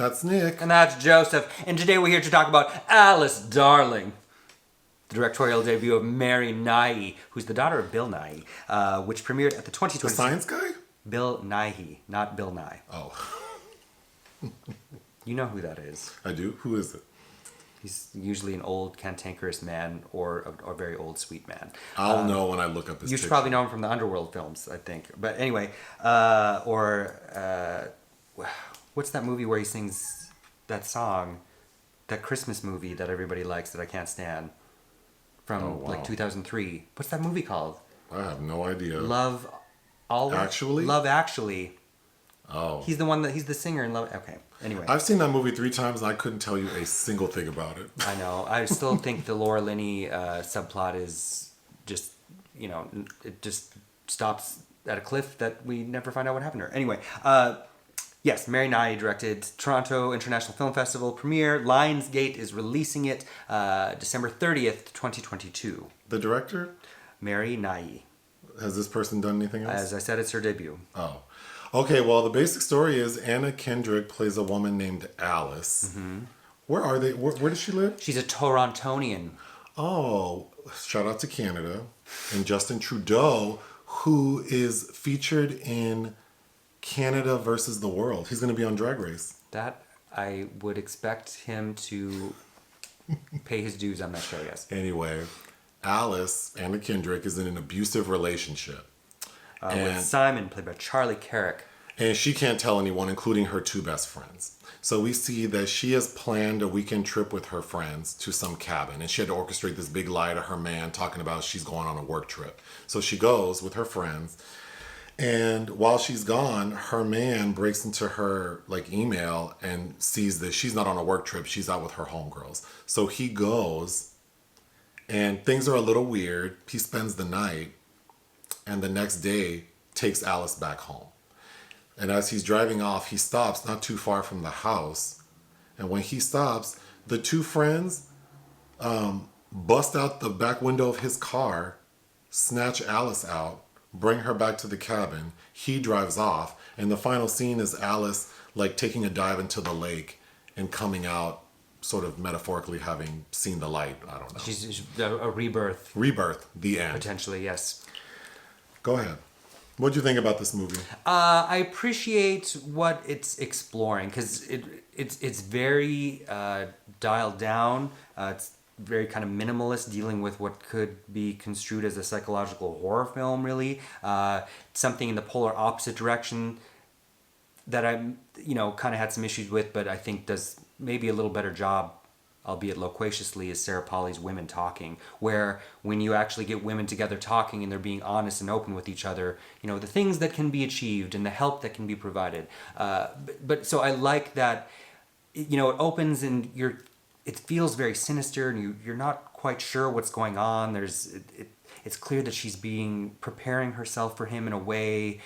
That's Nick. And that's Joseph. And today we're here to talk about Alice Darling, the directorial debut of Mary Nighy, who's the daughter of Bill Nighy, which premiered at the 2020... The science guy? Bill Nighy, not Bill Nye. Oh. You know who that is. I do? Who is it? He's usually an old, cantankerous man or a very old, sweet man. I'll know when I look up his You should probably know him from the Underworld films, I think. But anyway, what's that movie where he sings that song, that Christmas movie that everybody likes that I can't stand, from like 2003? What's that movie called? I have no idea. Love Actually. Oh. He's the singer in Love. Okay. Anyway. I've seen that movie 3 times and I couldn't tell you a single thing about it. I know. I still think the Laura Linney subplot is just, it just stops at a cliff that we never find out what happened to her. Anyway, yes, Mary Nighy directed Toronto International Film Festival premiere. Lionsgate is releasing it December 30th, 2022. The director? Mary Nighy. Has this person done anything else? As I said, it's her debut. Oh. Okay, well, the basic story is Anna Kendrick plays a woman named Alice. Mm-hmm. Where are they? Where does she live? She's a Torontonian. Oh, shout out to Canada. And Justin Trudeau, who is featured in Canada versus the World. He's going to be on Drag Race. That, I would expect him to pay his dues on that show, yes. Anyway, Alice, Anna Kendrick, is in an abusive relationship. With Simon, played by Charlie Carrick. And she can't tell anyone, including her 2 best friends. So we see that she has planned a weekend trip with her friends to some cabin. And she had to orchestrate this big lie to her man, talking about she's going on a work trip. So she goes with her friends. And while she's gone, her man breaks into her email and sees that she's not on a work trip. She's out with her homegirls. So he goes, and things are a little weird. He spends the night. And the next day takes Alice back home. And as he's driving off, he stops not too far from the house. And when he stops, the 2 friends bust out the back window of his car, snatch Alice out, bring her back to the cabin. He drives off. And the final scene is Alice taking a dive into the lake and coming out, sort of metaphorically having seen the light. I don't know. She's a rebirth. Rebirth, the end. Potentially, yes. Go ahead. What do you think about this movie? I appreciate what it's exploring because it's very dialed down. It's very kind of minimalist, dealing with what could be construed as a psychological horror film, really. Something in the polar opposite direction that I, kind of had some issues with, but I think does maybe a little better job, albeit loquaciously, is Sarah Polley's Women Talking, where when you actually get women together talking and they're being honest and open with each other, the things that can be achieved and the help that can be provided. But so I like that, it opens and it feels very sinister and you're not quite sure what's going on. It's clear that she's preparing herself for him in a way,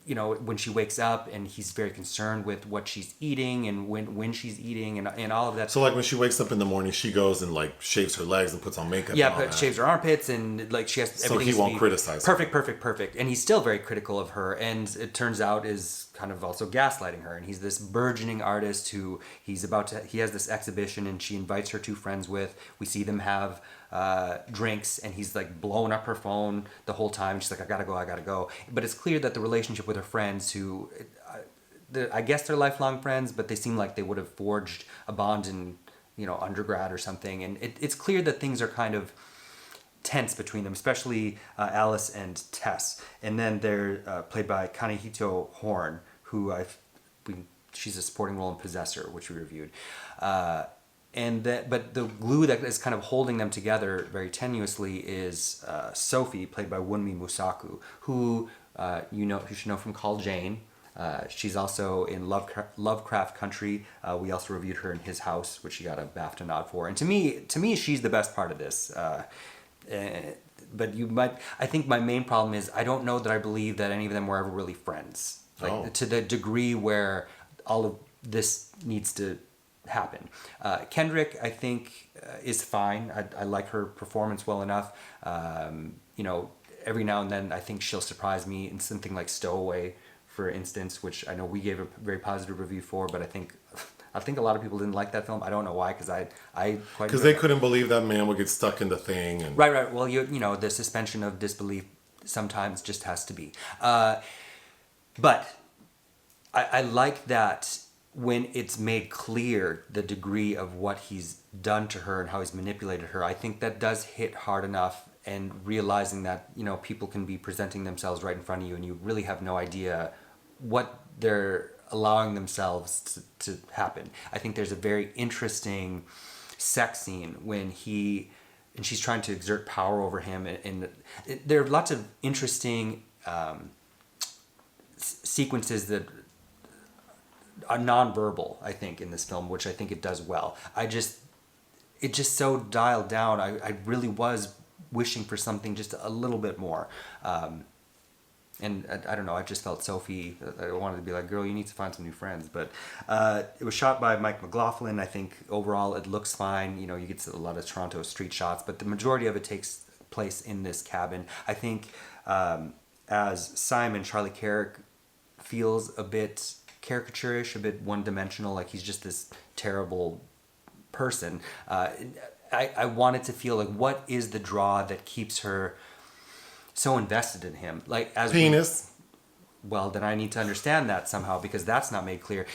when she wakes up and he's very concerned with what she's eating and when she's eating and all of that. So when she wakes up in the morning, she goes and shaves her legs and puts on makeup. Yeah, but shaves her armpits and she has everything. So he won't criticize her. Perfect. And he's still very critical of her, and it turns out is kind of also gaslighting her. And he's this burgeoning artist who he has this exhibition and she invites her 2 friends with. We see them have drinks and he's blowing up her phone the whole time. She's like, I gotta go. But it's clear that the relationship with her friends, who I guess they're lifelong friends, but they seem like they would have forged a bond in undergrad or something. And it's clear that things are kind of tense between them, especially Alice and Tess. And then they're played by Kaniehtiio Horn, who she's a supporting role in Possessor, which we reviewed. But the glue that is kind of holding them together very tenuously is Sophie, played by Wunmi Mosaku, who you should know from Call Jane. She's also in Lovecraft Country. We also reviewed her in His House, which she got a BAFTA nod for. And to me, she's the best part of this. But I think my main problem is I don't know that I believe that any of them were ever really friends. To the degree where all of this needs to happen. Kendrick, I think, is fine. I like her performance well enough. Every now and then I think she'll surprise me in something like Stowaway for instance, which I know we gave a very positive review for, but I think a lot of people didn't like that film. I don't know why, because I quite Because they couldn't believe that man would get stuck in the thing. And right. Well, you know, the suspension of disbelief sometimes just has to be. But I like that when it's made clear the degree of what he's done to her and how he's manipulated her. I think that does hit hard enough, and realizing that, you know, people can be presenting themselves right in front of you and you really have no idea what they're allowing themselves to happen. I think there's a very interesting sex scene when she's trying to exert power over him, and there are lots of interesting sequences that are nonverbal, I think, in this film, which I think it does well. It just so dialed down. I really was wishing for something just a little bit more. And I don't know, I just felt Sophie, I wanted to be like, girl, you need to find some new friends. But it was shot by McLaughlin. I think overall it looks fine. You know, you get a lot of Toronto street shots, but the majority of it takes place in this cabin. I think as Simon, Charlie Carrick feels a bit caricaturish, a bit one-dimensional, like he's just this terrible person. I wanted to feel like, what is the draw that keeps her so invested in him? Like, as penis. Well, then I need to understand that somehow, because that's not made clear.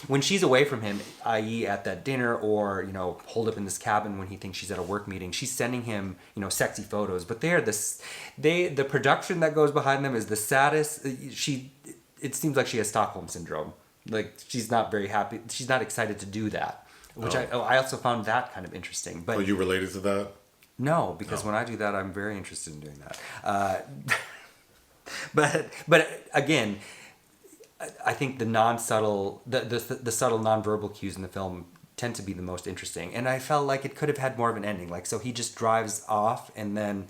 When she's away from him, i.e. at that dinner, or, you know, holed up in this cabin when he thinks she's at a work meeting, she's sending him, you know, sexy photos. But the production that goes behind them is the saddest. It seems like she has Stockholm syndrome. Like, she's not very happy. She's not excited to do that, which I also found that kind of interesting. But you related to that? No, because when I do that, I'm very interested in doing that. But again, I think the non-subtle, the subtle non-verbal cues in the film tend to be the most interesting. And I felt like it could have had more of an ending. Like, so he just drives off, and then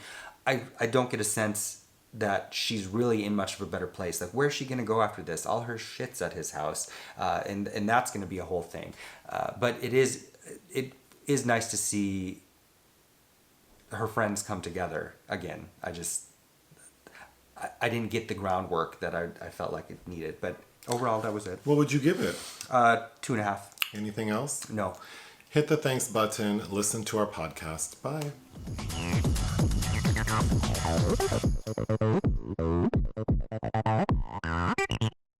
I don't get a sense that she's really in much of a better place. Like, where's she going to go after this? All her shit's at his house. And that's going to be a whole thing. But it is nice to see her friends come together again. I didn't get the groundwork that I felt like it needed, but overall that was it. What would you give it? 2.5. Anything else? No. Hit the thanks button. Listen to our podcast. Bye.